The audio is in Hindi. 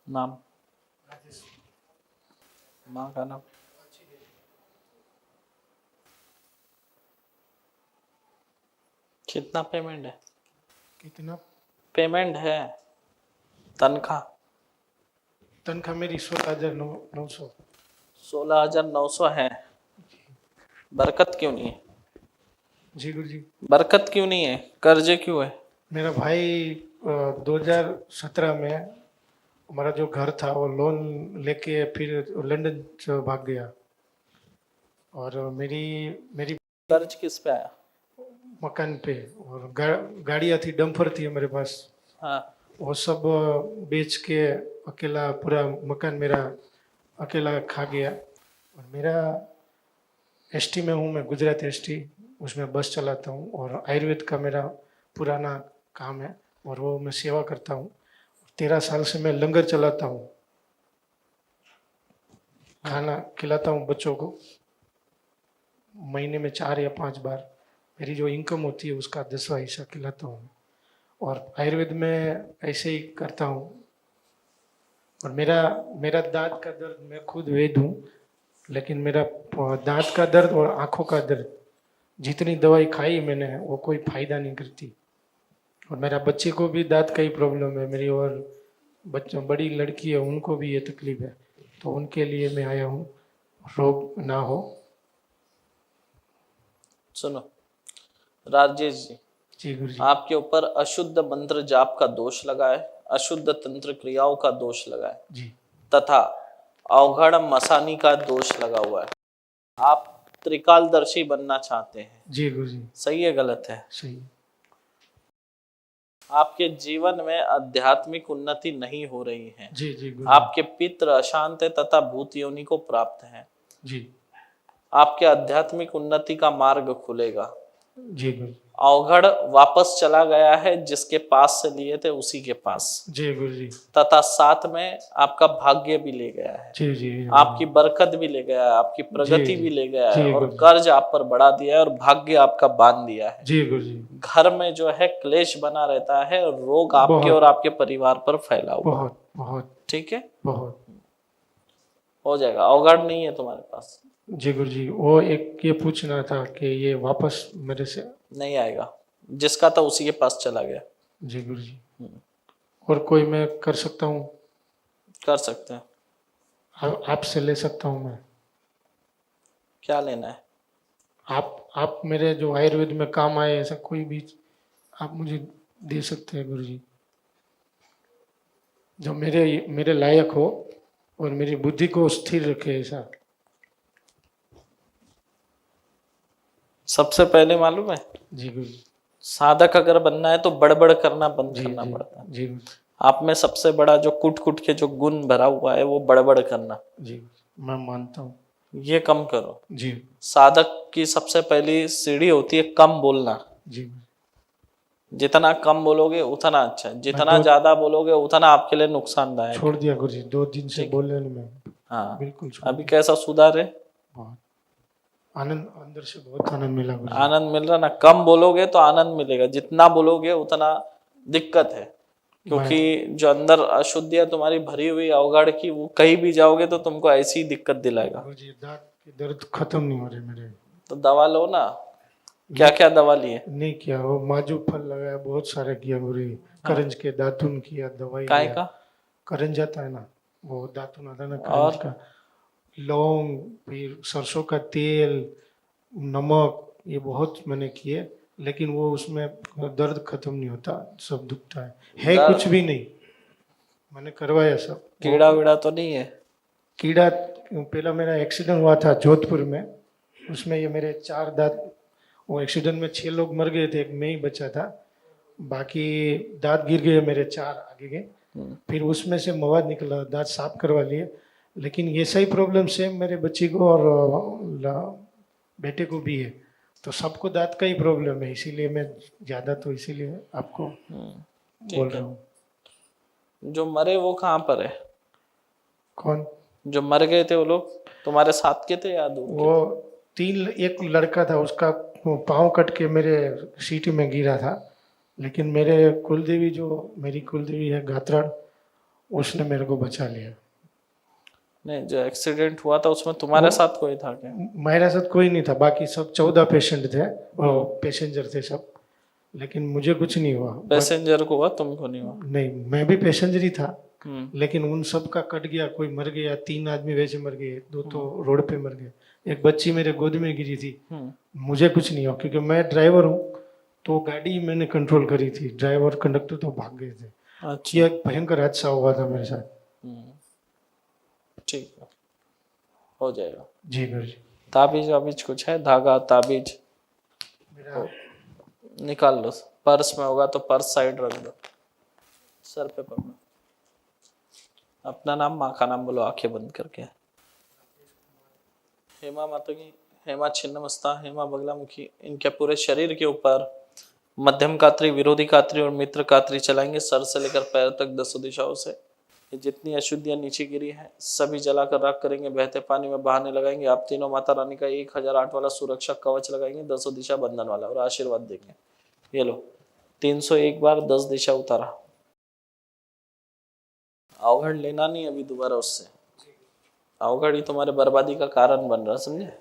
नाम, माँ का नाम। कितना पेमेंट है? कितना पेमेंट है, तनख्वाह? तनख्वाह मेरी 16,900। 16,900 है। बरकत क्यों नहीं है? जी गुरु जी। बरकत क्यों नहीं है? कर्जे क्यों है? मेरा भाई 2017 में हमारा जो घर था वो लोन लेके फिर लंदन से भाग गया। और मेरी मेरी कर्ज किस पे आया? मकान पे, और गाड़ियाँ थी, डंपर थी हमारे पास। हाँ। वो सब बेच के अकेला पूरा मकान मेरा अकेला खा गया। और मेरा एसटी में हूँ, मैं गुजरात एसटी, उसमें बस चलाता हूँ और आयुर्वेद का मेरा पुराना काम है और वो मैं सेवा करता हूँ। 13 साल से मैं लंगर चलाता हूँ, खाना खिलाता हूँ बच्चों को। महीने में 4 या 5 बार मेरी जो इनकम होती है उसका 10वां हिस्सा खिलाता हूँ। और आयुर्वेद में ऐसे ही करता हूँ। और मेरा मेरा दांत का दर्द, मैं खुद वैद्य हूँ, लेकिन मेरा दांत का दर्द और आंखों का दर्द, जितनी दवाई खाई मैंने वो कोई फायदा नहीं करती। और मेरा बच्चे को भी दांत का ही प्रॉब्लम है मेरी, और बच्चों बड़ी लड़की है उनको भी ये तकलीफ है, तो उनके लिए मैं आया हूँ, रोग ना हो। सुनो राजेश जी, जी गुरु जी। आपके ऊपर अशुद्ध मंत्र जाप का दोष लगा है, अशुद्ध तंत्र क्रियाओं का दोष लगा है, जी तथा अवघड़ मसानी का दोष लगा हुआ है। आप त्रिकालदर्शी बनना चाहते हैं, जी गुरु जी। सही है गलत है? सही। आपके जीवन में आध्यात्मिक उन्नति नहीं हो रही है। जी जी गुरु। आपके पितृ अशांत है तथा भूत योनि को प्राप्त है। जी आपके आध्यात्मिक उन्नति का मार्ग खुलेगा। जी गुरु। अवघड़ वापस चला गया है, जिसके पास से लिए थे उसी के पास, जी गुरु जी। तथा साथ में आपका भाग्य भी ले गया है, जी जी। आपकी बरकत भी ले गया है, आपकी प्रगति जी, भी ले गया है, जी और गुरु जी। कर्ज आप पर बढ़ा दिया है और भाग्य आपका बांध दिया है। जी गुरु जी। घर में जो है क्लेश बना रहता है और रोग आपके बहुत और आपके परिवार पर फैला हुआ। बहुत बहुत ठीक है, बहुत। हो जाएगा। अवघड़ नहीं है तुम्हारे पास? जी गुरु जी, वो एक ये पूछना था कि ये वापस मेरे से। नहीं आएगा, जिसका था उसी के पास चला गया। जी गुरु जी। और कोई मैं कर सकता हूँ? कर सकते हैं। आपसे ले सकता हूँ मैं? क्या लेना है? आप मेरे जो आयुर्वेद में काम आए ऐसा कोई भी आप मुझे दे सकते हैं गुरु जी, जो मेरे मेरे लायक हो और मेरी बुद्धि को स्थिर रखे ऐसा। सबसे पहले मालूम है, जी गुरु जी। साधक अगर बनना है तो बड़बड़ करना बंद जी करना जी पड़ता है। जी आप में सबसे बड़ा जो कुट कुट के जो गुण भरा हुआ है वो बड़बड़ करना, जी, मैं मानता हूँ। ये कम करो। जी साधक की सबसे पहली सीढ़ी होती है कम बोलना। जी। जितना कम बोलोगे उतना अच्छा है, जितना मैं ज्यादा बोलोगे उतना आपके लिए नुकसानदायक छोड़ है। दिया गुरु जी, 2 दिन से ठीक है। बोलने में हाँ, बिल्कुल छोड़ अभी दिया। कैसा सुधार है? बहुत आनंद, अंदर से बहुत आनंद मिला गुरु जी। आनंद मिल रहा ना? कम बोलोगे तो आनंद मिलेगा, जितना बोलोगे उतना दिक्कत है, क्योंकि जो अंदर अशुद्धियां तुम्हारी भरी हुई अवगाढ़ की, वो कहीं भी जाओगे तो तुमको ऐसी ही दिक्कत दिलाएगा। गुरु जी, दांत के दर्द खत्म नहीं हो रहे मेरे। तो दवा लो ना। क्या क्या दवा लिए? नहीं किया, वो माजू फल लगाया, बहुत सारे किया गुरु जी। करंज के दातुन किया, दवाई काय लिया। का? करंज आता है ना, वो दातुन आता है ना और करंज का। लौंग, फिर सरसों का तेल, नमक, ये बहुत मैंने किए, लेकिन वो उसमें दर्द खत्म नहीं होता, सब दुखता है दर्द- कुछ भी नहीं। मैंने करवाया सब। कीड़ा वीड़ा तो नहीं है? कीड़ा, पहला मेरा एक्सीडेंट हुआ था जोधपुर में, उसमें ये मेरे 4 दांत, वो एक्सीडेंट में 6 लोग मर गए थे, एक मैं ही बचा था, बाकी दांत गिर गए मेरे 4 आगे के। फिर उसमें से मवाद निकला, दांत साफ करवा लिए, लेकिन ये सही प्रॉब्लम सेम मेरे बच्ची को और बेटे को भी है, तो सबको दांत का ही प्रॉब्लम है, इसीलिए मैं ज़्यादा, तो इसीलिए आपको बोल रहा हूँ। जो मरे वो कहाँ पर है? कौन? जो मर गए थे वो लोग तुम्हारे साथ के थे या दूर के? वो 3, एक लड़का था, उसका पाँव कट के मेरे सीटी में गिरा था, लेकिन मेरे कुलदेवी, जो मेरी कुलदेवी है गात्रण, उसने मेरे को बचा लिया। नहीं, जो एक्सीडेंट हुआ था उसमें तुम्हारे साथ कोई था क्या? मेरे साथ कोई नहीं था, बाकी सब 14 पेशेंट थे, पैसेंजर थे सब, लेकिन मुझे कुछ नहीं हुआ। पैसेंजर को हुआ, तुमको नहीं हुआ? नहीं, मैं भी पैसेंजर ही था, हम्म। लेकिन उन सब का कट गया, कोई मर गया, 3 आदमी वैसे मर गए, 2 तो रोड पे मर गए, एक बच्ची मेरे गोद में गिरी थी। मुझे कुछ नहीं हुआ क्योंकि मैं ड्राइवर हूँ, तो गाड़ी मैंने कंट्रोल करी थी, ड्राइवर कंडक्टर तो भाग गए थे। अच्छा। ये एक भयंकर हादसा हुआ था मेरे साथ। ठीक है, हो जाएगा। जी गुरु जी। ताबीज वाबीज कुछ है? धागा ताबीज मेरा निकाल लो, पर्स में होगा तो पर्स साइड रख दो, सर पे पकड़ो, अपना नाम माँ का नाम बोलो आंखें बंद करके। हेमा माता की, हेमा छिन्नमस्ता, हेमा बगलामुखी, इनके पूरे शरीर के ऊपर मध्यम कात्री, विरोधी कात्री और मित्र कात्री चलाएंगे, सर से लेकर पैर तक 10 दिशाओं से। ये जितनी अशुद्धियां नीचे गिरी हैं सभी जलाकर राख करेंगे, बहते पानी में बहाने लगाएंगे। आप तीनों माता रानी का 1008 वाला सुरक्षा कवच लगाएंगे, 10 दिशा बंधन वाला, और आशीर्वाद देंगे। ये लो, 301 बार 10 दिशा उतारा। अवघड़ लेना नहीं अभी दोबारा उससे, अवघड़ ही तुम्हारे बर्बादी का कारण बन रहा, समझे?